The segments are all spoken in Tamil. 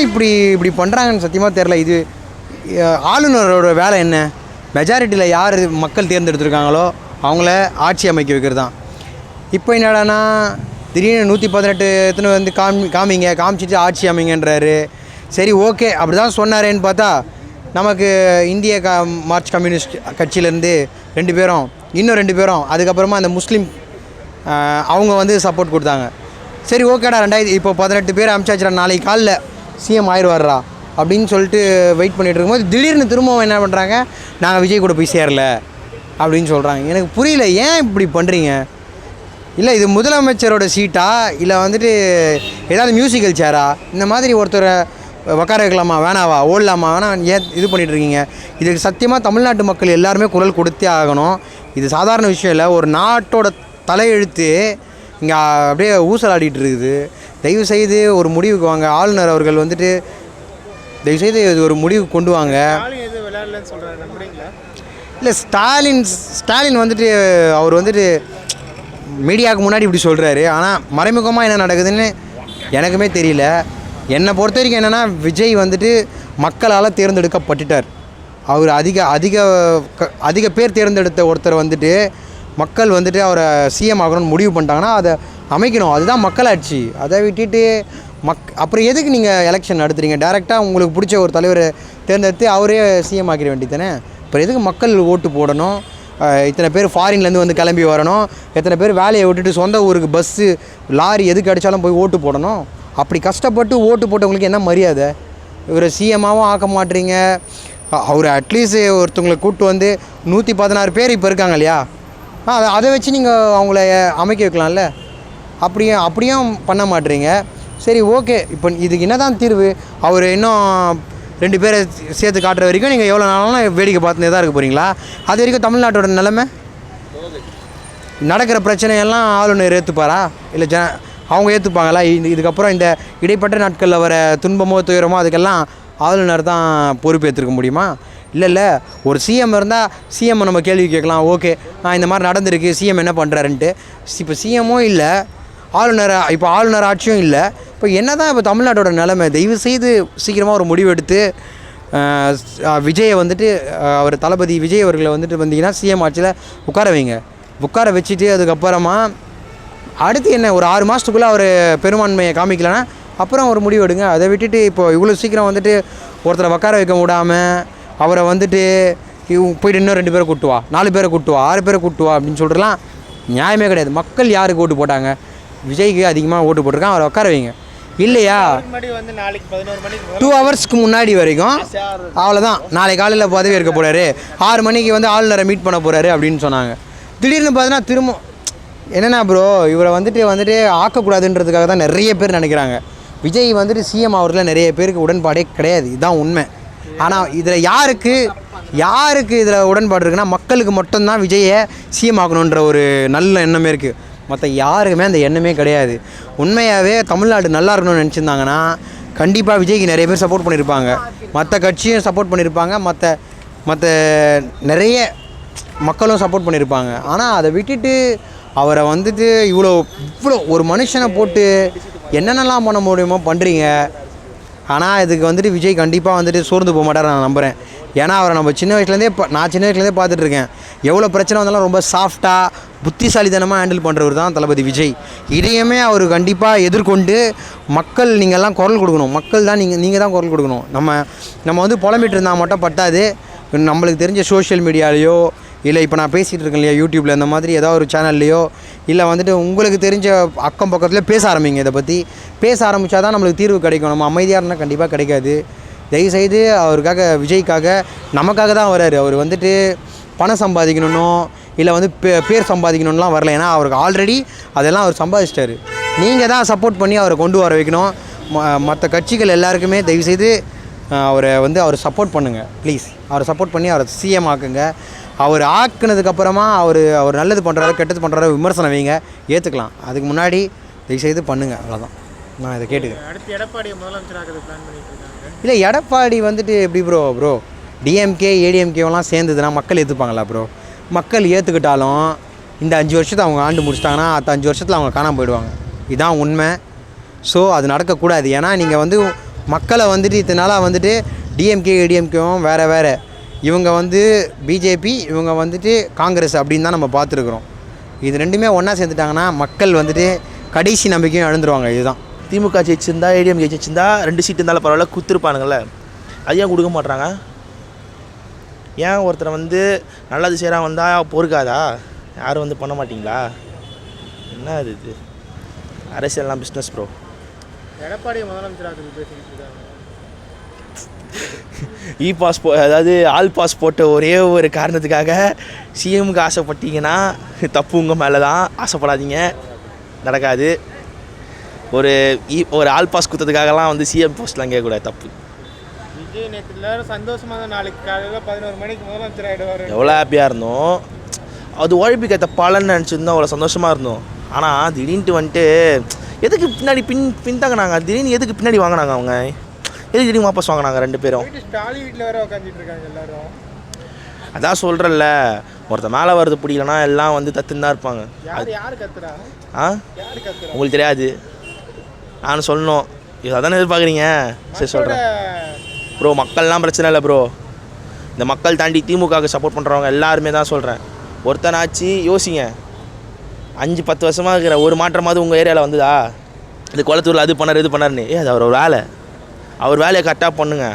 ஏன் இப்படி பண்ணுறாங்கன்னு சத்தியமாக தெரில. இது ஆளுநரோட வேலை என்ன? மெஜாரிட்டியில் யார் மக்கள் தேர்ந்தெடுத்துருக்காங்களோ அவங்கள ஆட்சி அமைக்க வைக்கிறது தான். இப்போ என்னடானா திடீர்னு 118 எத்தனை வந்து காமிச்சிட்டு ஆட்சி அமைங்கன்றாரு. சரி ஓகே அப்படி தான் சொன்னாரேன்னு பார்த்தா நமக்கு இந்திய மார்க்சிஸ்ட் கம்யூனிஸ்ட் கட்சியிலேருந்து 2 பேரும் இன்னும் 2 பேரும் அதுக்கப்புறமா அந்த முஸ்லீம் அவங்க வந்து சப்போர்ட் கொடுத்தாங்க. சரி ஓகேடா இப்போ 18 பேர் அமைச்சாச்சுடா, நாளைக்கு காலில் சிஎம் ஆயிடுவார்ரா அப்படின்னு சொல்லிட்டு வெயிட் பண்ணிகிட்டு இருக்கும்போது திடீர்னு திரும்பவும் என்ன பண்ணுறாங்க, நாங்கள் விஜய் கூட போய் சேரல அப்படின்னு சொல்கிறாங்க. எனக்கு புரியல, ஏன் இப்படி பண்ணுறீங்க? இல்லை இது முதலமைச்சரோட சீட்டா இல்லை வந்துட்டு ஏதாவது மியூசிக்கல் சேரா? இந்த மாதிரி ஒருத்தரை உட்கார வைக்கலாமா வேணாவா ஓடலாமா வேணாம் ஏன் இது பண்ணிகிட்ருக்கீங்க? இதுக்கு சத்தியமாக தமிழ்நாட்டு மக்கள் எல்லாருமே குரல் கொடுத்தே ஆகணும். இது சாதாரண விஷயம் இல்லை. ஒரு நாட்டோட தலையெழுத்து இங்கே அப்படியே ஊசலாடிட்டு இருக்குது. தயவுசெய்து ஒரு முடிவுக்கு வாங்க. ஆளுநர் அவர்கள் வந்துட்டு தயவுசெய்து இது ஒரு முடிவு கொண்டு வாங்க. இல்லை ஸ்டாலின் வந்துட்டு அவர் வந்துட்டு மீடியாவுக்கு முன்னாடி இப்படி சொல்கிறாரு. ஆனால் மறைமுகமாக என்ன நடக்குதுன்னு எனக்குமே தெரியல. என்னை பொறுத்த வரைக்கும் என்னென்னா விஜய் வந்துட்டு மக்களால் தேர்ந்தெடுக்கப்பட்டுட்டார். அவர் அதிக பேர் தேர்ந்தெடுத்த ஒருத்தர் வந்துட்டு மக்கள் வந்துட்டு அவரை சிஎம் ஆகணும்னு முடிவு பண்ணிட்டாங்கன்னா அதை அமைக்கணும். அதுதான் மக்களாட்சி. அதை விட்டுட்டு அப்புறம் எதுக்கு நீங்கள் எலெக்ஷன் நடத்துகிறீங்க? டேரெக்டாக உங்களுக்கு பிடிச்ச ஒரு தலைவரை தேர்ந்தெடுத்து அவரே சிஎம் ஆக்கிட வேண்டியதானே. அப்புறம் எதுக்கு மக்கள் ஓட்டு போடணும்? இத்தனை பேர் ஃபாரின்லேருந்து வந்து கிளம்பி வரணும், எத்தனை பேர் வேலையை விட்டுட்டு சொந்த ஊருக்கு பஸ்ஸு லாரி எதுக்கு அடித்தாலும் போய் ஓட்டு போடணும்? அப்படி கஷ்டப்பட்டு ஓட்டு போட்டவங்களுக்கு என்ன மரியாதை? இவரை சிஎம்மாகவும் ஆக்க மாட்டீங்க. அவர் அட்லீஸ்ட் ஒருத்தவங்களை கூப்பிட்டு வந்து 116 பேர் இப்போ இருக்காங்க இல்லையா, அதை வச்சு நீங்கள் அவங்கள அமைக்க வைக்கலாம்ல. அப்படியும் பண்ண மாட்டீங்க. சரி ஓகே, இப்போ இதுக்கு என்ன தான் தீர்வு? அவர் இன்னும் 2 பேரை சேர்த்து காட்டுற வரைக்கும் நீங்கள் எவ்வளோ நாளும் வேடிக்கை பார்த்துனே தான் இருக்க போகிறீங்களா? அது வரைக்கும் தமிழ்நாட்டோட நிலைமை நடக்கிற பிரச்சனையெல்லாம் ஆளுநர் ஏற்றுப்பாரா? இல்லை அவங்க ஏற்றுப்பாங்களா? இதுக்கப்புறம் இந்த இடைப்பட்ட நாட்களில் வர துன்பமோ துயரமோ அதுக்கெல்லாம் ஆளுநர் தான் பொறுப்பேற்றுக்க முடியுமா? இல்லை ஒரு சிஎம் இருந்தால் சிஎம் நம்ம கேள்வி கேட்கலாம். ஓகே இந்த மாதிரி நடந்திருக்கு, சிஎம் என்ன பண்ணுறாருன்ட்டு. இப்போ சிஎம்மும் இல்லை, இப்போ ஆளுநர் ஆட்சியும் இல்லை. இப்போ என்ன தான் இப்போ தமிழ்நாட்டோட நிலைமை? தயவு செய்து சீக்கிரமாக ஒரு முடிவு எடுத்து விஜயை வந்துட்டு அவர் தளபதி விஜய் அவர்களை வந்துட்டு வந்தீங்கன்னா சிஎம் ஆட்சியில் உட்கார வச்சுட்டு அதுக்கப்புறமா அடுத்து என்ன ஒரு 6 மாதத்துக்குள்ளே அவர் பெரும்பான்மையை காமிக்கலன்னா அப்புறம் ஒரு முடிவு எடுங்க. அதை விட்டுட்டு இப்போ இவ்வளோ சீக்கிரம் வந்துட்டு ஒருத்தரை உட்கார வைக்க விடாமல் அவரை வந்துட்டு போய்ட்டு இன்னும் 2 பேரை கூட்டுவா, 4 பேரை கூட்டுவா, 6 பேரை கூட்டுவா அப்படின்னு சொல்கிறலாம் நியாயமே கிடையாது. மக்கள் யாருக்கு ஓட்டு போட்டாங்க? விஜய்க்கு அதிகமாக ஓட்டு போட்டிருக்கான், அவரை உட்கார வைங்க. இல்லையா 2 ஹவர்ஸ்க்கு முன்னாடி வரைக்கும் அவ்வளோதான், நாளைக்கு காலையில் பதவி இருக்க போகிறாரு, 6 மணிக்கு வந்து ஆளுநரை மீட் பண்ண போகிறாரு அப்படின்னு சொன்னாங்க. திடீர்னு பார்த்தீங்கன்னா திரும்ப என்னென்னா ப்ரோ, இவரை வந்துட்டு ஆக்கக்கூடாதுன்றதுக்காக தான் நிறைய பேர் நினைக்கிறாங்க. விஜய் வந்துட்டு சிஎம் ஆகிறதுல நிறைய பேருக்கு உடன்பாடே கிடையாது, இதுதான் உண்மை. ஆனால் இதில் யாருக்கு இதில் உடன்பாடு இருக்குன்னா மக்களுக்கு மட்டும்தான் விஜயை சிஎம் ஆகணுன்ற ஒரு நல்ல எண்ணமே இருக்குது. மற்ற யாருக்குமே அந்த எண்ணமே கிடையாது. உண்மையாகவே தமிழ்நாடு நல்லா இருக்கணும்னு நினச்சிருந்தாங்கன்னா கண்டிப்பாக விஜய்க்கு நிறைய பேர் சப்போர்ட் பண்ணியிருப்பாங்க, மற்ற கட்சியும் சப்போர்ட் பண்ணியிருப்பாங்க, மற்ற நிறைய மக்களும் சப்போர்ட் பண்ணியிருப்பாங்க. ஆனால் அதை விட்டுட்டு அவரை வந்துட்டு இவ்வளோ ஒரு மனுஷனை போட்டு என்னென்னலாம் பண்ண முடியுமோ பண்ணுறீங்க. ஆனால் இதுக்கு வந்துட்டு விஜய் கண்டிப்பாக வந்துட்டு சோர்ந்து போக மாட்டார் நான் நம்புகிறேன். ஏன்னா அவரை நம்ம நான் சின்ன வயசுலேருந்தே பார்த்துட்ருக்கேன். எவ்வளோ பிரச்சனை வந்தாலும் ரொம்ப சாஃப்டாக புத்திசாலித்தனமாக ஹேண்டில் பண்ணுறவர் தான் தளபதி விஜய். இதையுமே அவர் கண்டிப்பாக எதிர்கொண்டு மக்கள் நீங்கள்லாம் குரல் கொடுக்கணும். மக்கள் தான் நீங்கள் தான் குரல் கொடுக்கணும். நம்ம வந்து புலம்பிட்டு இருந்தால் மட்டும் பட்டாது. நம்மளுக்கு தெரிஞ்ச சோஷியல் மீடியாலேயோ இல்லை இப்போ நான் பேசிகிட்டு இருக்கேன் இல்லையா யூடியூப்பில், அந்த மாதிரி ஏதாவது ஒரு சேனல்லையோ இல்லை வந்துட்டு உங்களுக்கு தெரிஞ்ச அக்கம் பக்கத்தில் பேச ஆரம்பிங்க. இதை பற்றி பேச ஆரம்பித்தா தான் நம்மளுக்கு தீர்வு கிடைக்கும். நம்ம அமைதியாக இருந்தால் கண்டிப்பாக கிடைக்காது. தயவுசெய்து அவருக்காக விஜய்க்காக நமக்காக தான் வராரு. அவர் வந்துட்டு பணம் சம்பாதிக்கணுன்னோ இல்லை வந்து பேர் சம்பாதிக்கணும்லாம் வரல. ஏன்னா அவருக்கு ஆல்ரெடி அதெல்லாம் அவர் சம்பாதிச்சிட்டாரு. நீங்கள் தான் சப்போர்ட் பண்ணி அவரை கொண்டு வர வைக்கணும். மற்ற கட்சிகள் எல்லாருக்குமே தயவுசெய்து அவர் சப்போர்ட் பண்ணுங்கள் ப்ளீஸ். அவரை சப்போர்ட் பண்ணி அவரை சிஎம் ஆக்குங்க. அவர் ஆக்குனதுக்கப்புறமா அவர் நல்லது பண்ணுறாரு கெட்டது பண்ணுறாரு விமர்சனம் வைங்க, ஏற்றுக்கலாம். அதுக்கு முன்னாடி தயவுசெய்து பண்ணுங்கள், அவ்வளோதான். நான் இதை கேட்டுக்கிறேன். அடுத்து எடப்பாடி முதலமைச்சராக பிளான் பண்ணிட்டு இருக்காங்க. இல்லை எடப்பாடி வந்துட்டு எப்படி ப்ரோ டிஎம்கே ஏடிஎம்கேவெல்லாம் சேர்ந்ததுன்னா மக்கள் ஏற்றுப்பாங்களா ப்ரோ? மக்கள் ஏற்றுக்கிட்டாலும் இந்த 5 வருஷத்தை அவங்க ஆண்டு முடிச்சிட்டாங்கன்னா அடுத்த 5 வருஷத்தில் அவங்க காணாமல் போயிடுவாங்க. இதுதான் உண்மை. ஸோ அது நடக்கக்கூடாது. ஏன்னா நீங்கள் வந்து மக்களை வந்துட்டு இதனால் வந்துட்டு டிஎம்கே ஏடிஎம்கேவும் வேறு இவங்க வந்து பிஜேபி, இவங்க வந்துட்டு காங்கிரஸ் அப்படின்னு தான் நம்ம பார்த்துருக்குறோம். இது ரெண்டுமே ஒன்றா சேர்ந்துட்டாங்கன்னா மக்கள் வந்துட்டு கடைசி நம்பிக்கையும் இழந்துருவாங்க. இதுதான். திமுக ஜெயிச்சிருந்தா ஏடிஎம்கே ஜெயிச்சிருந்தா 2 சீட்டு இருந்தாலும் பரவாயில்ல, குத்துருப்பானுங்கள. அது ஏன் கொடுக்க மாட்றாங்க? ஏன் ஒருத்தரை வந்து நல்லது செய்கிறான் வந்தால் பொறுக்காதா? யாரும் வந்து பண்ண மாட்டிங்களா? என்ன இது அரசியல்லாம் பிஸ்னஸ் ப்ரோ. எடப்பாடி முதலமைச்சராக பேசிக்கிட்டு இருக்காங்க. பாஸ் அதாவது ஆல் பாஸ் போட்ட ஒரே ஒரு காரணத்துக்காக சிஎம்க்கு ஆசைப்பட்டீங்கன்னா தப்பு உங்கள் மேலே தான். ஆசைப்படாதீங்க, நடக்காது. ஒரு ஆல் பாஸ் குத்துறதுக்காகலாம் வந்து சிஎம் போஸ்ட்லாம் கேட்கக்கூடாது, தப்பு. விஜய் நேற்று எல்லாரும் சந்தோஷமாக தான் நாளைக்கு காலையில் 11 மணிக்கு முதலமைச்சர் ஆகிடுவார். எவ்வளோ ஹாப்பியாக இருந்தோம். அது உழைப்புக்கேற்ற பலன்னு நினச்சிருந்தோம், அவ்வளோ சந்தோஷமாக இருந்தோம். ஆனால் திடீர்னு வந்துட்டு எதுக்கு பின்னாடி பின்தாங்கினாங்க? திடீர்னு எதுக்கு பின்னாடி வாங்கினாங்க? அவங்க எதுக்கு திடீர்னு வாபஸ் வாங்கினாங்க 2 பேரும்? ஸ்டாலின் வீட்டில் வேறு உட்காந்துட்டு இருக்காங்க எல்லாரும். அதான் சொல்கிறேன்ல, ஒருத்தர் மேலே வருது பிடிக்கலன்னா எல்லாம் வந்து தத்துன்னு தான் இருப்பாங்க. யார் கத்துறா? யார் கத்துறா? உங்களுக்கு தெரியாது, நான் சொல்லணும். இது அதானே எதிர்பார்க்குறீங்க? சரி சொல்கிறேன் ப்ரோ. மக்கள்லாம் பிரச்சனை இல்லை ப்ரோ. இந்த மக்கள் தாண்டி திமுகவுக்கு சப்போர்ட் பண்ணுறவங்க எல்லாருமே தான் சொல்கிறேன். ஒருத்தனாச்சு யோசிங்க, 5-10 வருஷமாக இருக்கிற ஒரு மாற்றமாவது உங்கள் ஏரியாவில் வந்துதா? இந்த குளத்தூரில் அது பண்ணார் இது பண்ணாருன்னு. அது அவர் வேலை. அவர் வேலையை கரெக்டாக பண்ணுங்க.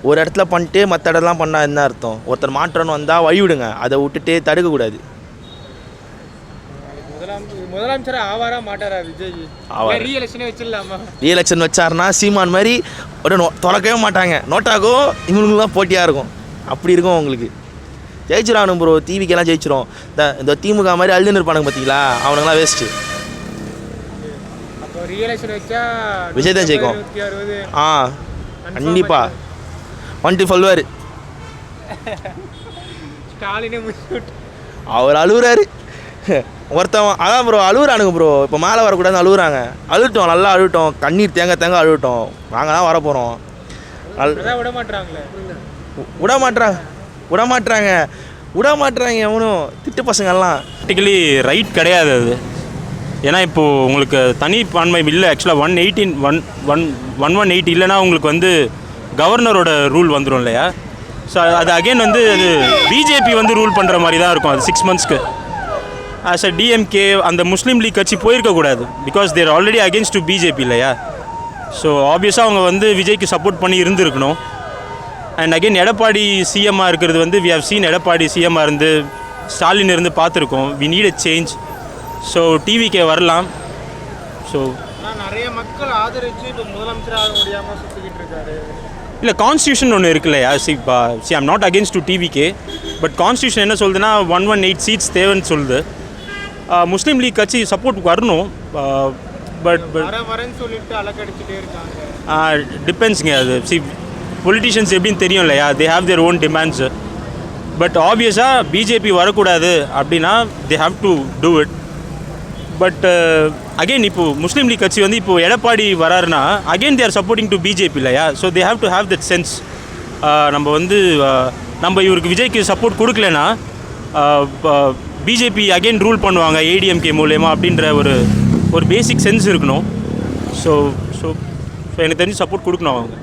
ஒரு இடத்துல பண்ணிட்டு மற்ற இடம்லாம் பண்ணால் என்ன அர்த்தம்? ஒருத்தர் மாற்றம்னு வந்தால் வழி விடுங்க, அதை விட்டுட்டு தடுக்கக்கூடாது. முதலமைச்சர் ஆவாரா மாட்டாரா விஜய்? ரீஎலெக்ஷனே வச்சிடலாமா? ரீஎலெக்ஷன் வச்சாருன்னா சீமான் மாதிரி திறக்கவே மாட்டாங்க. நோட்டாகும் இவங்களுக்கும் தான் போட்டியாக இருக்கும். அப்படி இருக்கும் உங்களுக்கு. ஜெயிச்சிடானும் ப்ரோ. டிவிக்கெல்லாம் ஜெயிச்சிரும். இந்த திமுக மாதிரி அழுதுன்னு இருப்பானுங்க பார்த்தீங்களா, அவனுங்களாம் வேஸ்ட்டு. அப்போ ரீஎலெக்ஷன் வச்சா விஜய் தான் ஜெயிக்கும். கண்டிப்பாக வந்துட்டு சொல்லுவார். ஸ்டாலினே அவர் அழுகுறாரு. ஒருத்தவன் அதான் ப்ரோ அழுகுறானுங்க ப்ரோ. இப்போ மேலே வரக்கூடாதுன்னு அழுகுறாங்க. அழுட்டோம், நல்லா அழுட்டோம், கண்ணீர் தேங்க அழுட்டோம். நாங்கள் தான் வரப்போகிறோம். விட மாட்டுறாங்க எவனும். திட்டு பசங்கள்லாம் ப்ராக்டிக்கலி ரைட் கிடையாது அது. ஏன்னா இப்போது உங்களுக்கு தனிப்பான்மை இல்லை. ஆக்சுவலாக 118 இல்லைனா உங்களுக்கு வந்து கவர்னரோட ரூல் வந்துடும் இல்லையா? ஸோ அது அகெயின் வந்து அது பிஜேபி வந்து ரூல் பண்ணுற மாதிரி தான் இருக்கும். அது 6 மந்த்ஸ்க்கு ஆஸ் அ டிஎம்கே அந்த முஸ்லீம் லீக் கட்சி போயிருக்கக்கூடாது. Because there already against to BJP இல்லையா? ஸோ ஆப்வியஸாக அவங்க வந்து விஜய்க்கு சப்போர்ட் பண்ணி இருந்திருக்கணும். அண்ட் அகெயின் எடப்பாடி சிஎம்மாக இருக்கிறது வந்து வி ஹவ் சீன். எடப்பாடி சிஎம்மாக இருந்து ஸ்டாலின் இருந்து பார்த்துருக்கோம். We need a change. So டிவிக்கே வரலாம். ஸோ நிறைய மக்கள் ஆதரிச்சு இப்போ முதலமைச்சர் ஆக முடியாமல் சுற்றிக்கிட்டு இருக்காரு. இல்லை, கான்ஸ்டியூஷன் ஒன்று இருக்கு இல்லையா? See I'm not against to TVK. But constitution என்ன சொல்லுதுன்னா 118 சீட்ஸ் தேவைன்னு சொல்லுது. முஸ்லீம் லீக் கட்சி சப்போர்ட் வரணும். பட் வரேன்னு சொல்லிட்டு அலக்கடிச்சுட்டே இருக்காங்க. டிபெண்ட்ஸுங்க அது. பொலிட்டிஷியன்ஸ் எப்படின்னு தெரியும் இல்லையா? They have their own demands. But ஆப்வியஸாக பிஜேபி வரக்கூடாது அப்படின்னா they have to do it. But again இப்போது முஸ்லீம் லீக் கட்சி வந்து இப்போது எடப்பாடி வராருன்னா again they are supporting to BJP இல்லையா? So they have to have that sense. நம்ம வந்து நம்ம இவருக்கு விஜய்க்கு சப்போர்ட் கொடுக்கலன்னா பிஜேபி அகெயின் ரூல் பண்ணுவாங்க ஏடிஎம்கே மூலயமா அப்படின்ற ஒரு பேசிக் சென்ஸ் இருக்கணும். ஸோ ஸோ எனக்கு தெரிஞ்சு சப்போர்ட் கொடுக்கணும் அவங்க.